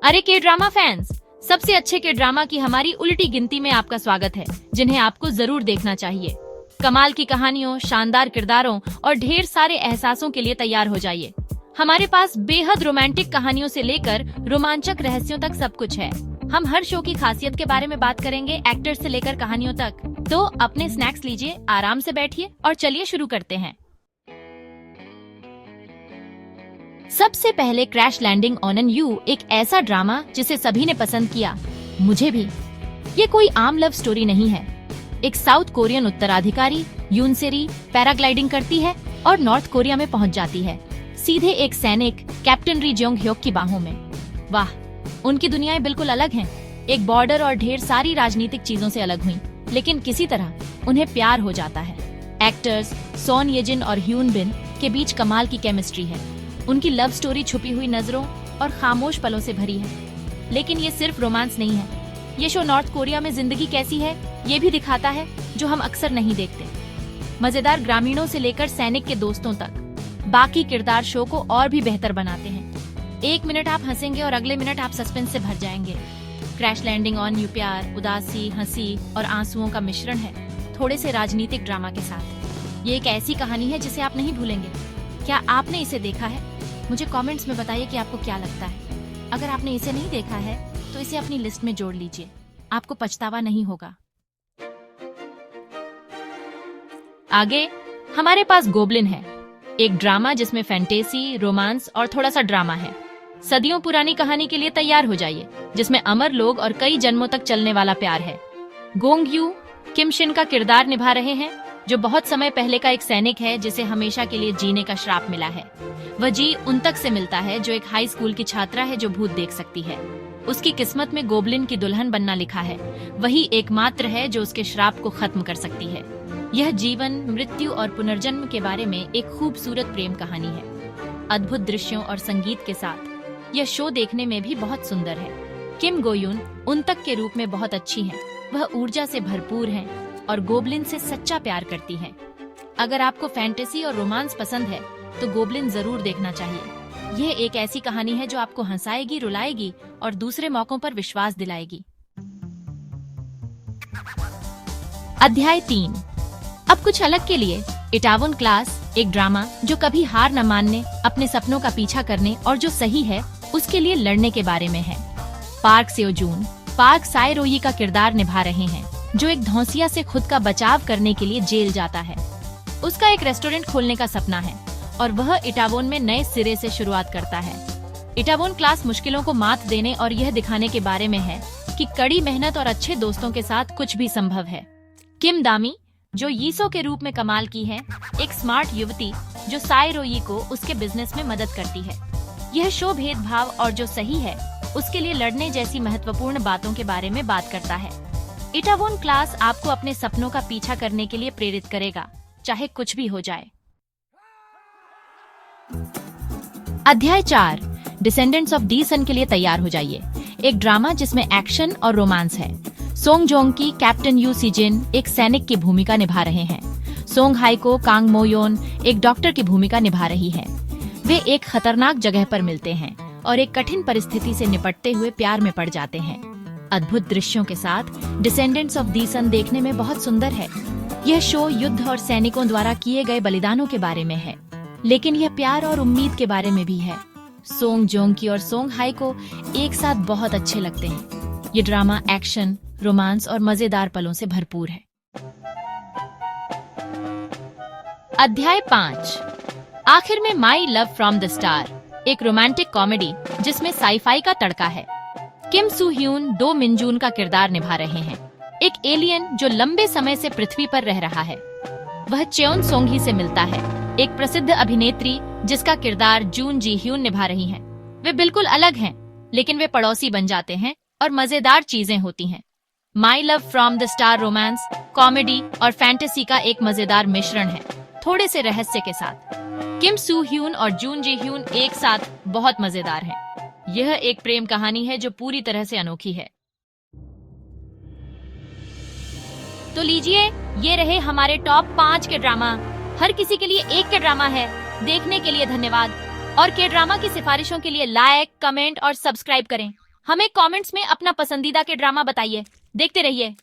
अरे के drama fans, सबसे अच्छे के ड्रामा की हमारी उल्टी गिनती में आपका स्वागत है, जिन्हें आपको जरूर देखना चाहिए। कमाल की कहानियों, शानदार किरदारों और ढेर सारे एहसासों के लिए तैयार हो जाइए। हमारे पास बेहद रोमांटिक कहानियों से लेकर रोमांचक रहस्यों तक सब कुछ है। हम हर शो की खासियत के बारे में बात करेंगे, एक्टर्स से लेकर कहानियों तक। तो अपने स्नैक्स लीजिए, आराम से बैठिए और चलिए शुरू करते हैं। सबसे पहले crash landing on an you, एक ऐसा ड्रामा जिसे सभी ने पसंद किया, मुझे भी। ये कोई आम लव स्टोरी नहीं है। एक साउथ कोरियन उत्तराधिकारी यूनसेरी पैराग्लाइडिंग करती है और नॉर्थ कोरिया में पहुंच जाती है, सीधे एक सैनिक कैप्टन री जोंग ह्योक की बाहों में। वाह, उनकी दुनियाएं बिल्कुल अलग हैं। एक बॉर्डर और ढेर सारी राजनीतिक चीजों से अलग हुई, लेकिन किसी तरह उन्हें प्यार हो जाता है। एक्टर्स सोन येजिन और ह्यून बिन के बीच कमाल की केमिस्ट्री है। उनकी लव स्टोरी छुपी हुई नजरों और खामोश पलों से भरी है। लेकिन ये सिर्फ रोमांस नहीं है। ये शो नॉर्थ कोरिया में जिंदगी कैसी है ये भी दिखाता है, जो हम अक्सर नहीं देखते। मजेदार ग्रामीणों से लेकर सैनिक के दोस्तों तक, बाकी किरदार शो को और भी बेहतर बनाते हैं। एक मिनट आप हंसेंगे और अगले मिनट आप सस्पेंस से भर जाएंगे। क्रैश लैंडिंग ऑन यू प्यार, उदासी, हंसी और आंसुओं का मिश्रण है, थोड़े से राजनीतिक ड्रामा के साथ। ये एक ऐसी कहानी है जिसे आप नहीं भूलेंगे। क्या आपने इसे देखा है? मुझे कमेंट्स में बताइए कि आपको क्या लगता है। अगर आपने इसे नहीं देखा है तो इसे अपनी लिस्ट में जोड़ लीजिए, आपको पछतावा नहीं होगा। आगे हमारे पास गोब्लिन है, एक ड्रामा जिसमें फैंटेसी, रोमांस और थोड़ा सा ड्रामा है। सदियों पुरानी कहानी के लिए तैयार हो जाइए, जिसमें अमर लोग और कई जन्मों तक चलने वाला प्यार है। गोंग यू किम शिन का किरदार निभा रहे हैं, जो बहुत समय पहले का एक सैनिक है जिसे हमेशा के लिए जीने का श्राप मिला है। वह जी उन तक से मिलता है जो एक हाई स्कूल की छात्रा है जो भूत देख सकती है। उसकी किस्मत में गोब्लिन की दुल्हन बनना लिखा है। वही एकमात्र है जो उसके श्राप को खत्म कर सकती है। यह जीवन, मृत्यु और पुनर्जन्म के बारे में एक खूबसूरत प्रेम कहानी है, अद्भुत दृश्यों और संगीत के साथ। यह शो देखने में भी बहुत सुंदर है। किम गोयुन उन तक के रूप में बहुत अच्छी हैं। वह ऊर्जा से भरपूर हैं और गोब्लिन से सच्चा प्यार करती हैं। अगर आपको फैंटेसी और रोमांस पसंद है तो गोब्लिन जरूर देखना चाहिए। यह एक ऐसी कहानी है जो आपको हंसाएगी, रुलाएगी और दूसरे मौकों पर विश्वास दिलाएगी। अध्याय 3, अब कुछ अलग के लिए। इटावोन क्लास, एक ड्रामा जो कभी हार न मानने, अपने सपनों का पीछा करने और जो सही है उसके लिए लड़ने के बारे में है। पार्क सेओजून पार्क साइरोई का किरदार निभा रहे हैं, जो एक धौंसिया से खुद का बचाव करने के लिए जेल जाता है। उसका एक रेस्टोरेंट खोलने का सपना है और वह इटावोन में नए सिरे से शुरुआत करता है। इटावोन क्लास मुश्किलों को मात देने और यह दिखाने के बारे में है कि कड़ी मेहनत और अच्छे दोस्तों के साथ कुछ भी संभव है। किम दामी, जो यीसो के रूप में कमाल की है, एक स्मार्ट युवती जो साइरोई को उसके बिजनेस में मदद करती है। यह शो भेदभाव और जो सही है उसके लिए लड़ने जैसी महत्वपूर्ण बातों के बारे में बात करता है। इटावोन क्लास आपको अपने सपनों का पीछा करने के लिए प्रेरित करेगा, चाहे कुछ भी हो जाए। अध्याय 4, डिसेंडेंट्स ऑफ डी सन के लिए तैयार हो जाइए। एक ड्रामा जिसमें एक्शन और रोमांस है। सोंग जोंग की कैप्टन यू सीजिन एक सैनिक की भूमिका निभा रहे हैं। सोंग हाई को कांग मोयोन एक डॉक्टर की भूमिका निभा रही है। वे एक खतरनाक जगह पर मिलते हैं और एक कठिन परिस्थिति से निपटते हुए प्यार में पड़ जाते हैं। अद्भुत दृश्यों के साथ डिसेंडेंट्स ऑफ दी सन देखने में बहुत सुंदर है। यह शो युद्ध और सैनिकों द्वारा किए गए बलिदानों के बारे में है, लेकिन यह प्यार और उम्मीद के बारे में भी है। सोंग जोंग की और सोंग हाई को एक साथ बहुत अच्छे लगते हैं। ये ड्रामा एक्शन, रोमांस और मजेदार पलों से भरपूर है। अध्याय 5, आखिर में my love from the star, एक रोमांटिक कॉमेडी जिसमें साईफाई का तड़का है। किम सू ह्यून दो मिनजून का किरदार निभा रहे हैं, एक एलियन जो लंबे समय से पृथ्वी पर रह रहा है। वह चेओन सोंगी से मिलता है, एक प्रसिद्ध अभिनेत्री जिसका किरदार जून जी ह्यून निभा रही हैं। वे बिल्कुल अलग हैं, लेकिन वे पड़ोसी बन जाते हैं और मजेदार चीजें होती हैं। My love from the star romance, comedy और फैंटेसी का एक मजेदार मिश्रण है, थोड़े से रहस्य के साथ। किम सू ह्यून और जून जी ह्यून एक साथ बहुत मजेदार हैं। यह एक प्रेम कहानी है जो पूरी तरह से अनोखी है। तो लीजिए, ये रहे हमारे टॉप 5 के ड्रामा। हर किसी के लिए एक के ड्रामा है। देखने के लिए धन्यवाद और के ड्रामा की सिफारिशों के लिए लाइक, कमेंट और सब्सक्राइब करें। हमें कमेंट्स में अपना पसंदीदा के ड्रामा बताइए। देखते रहिए।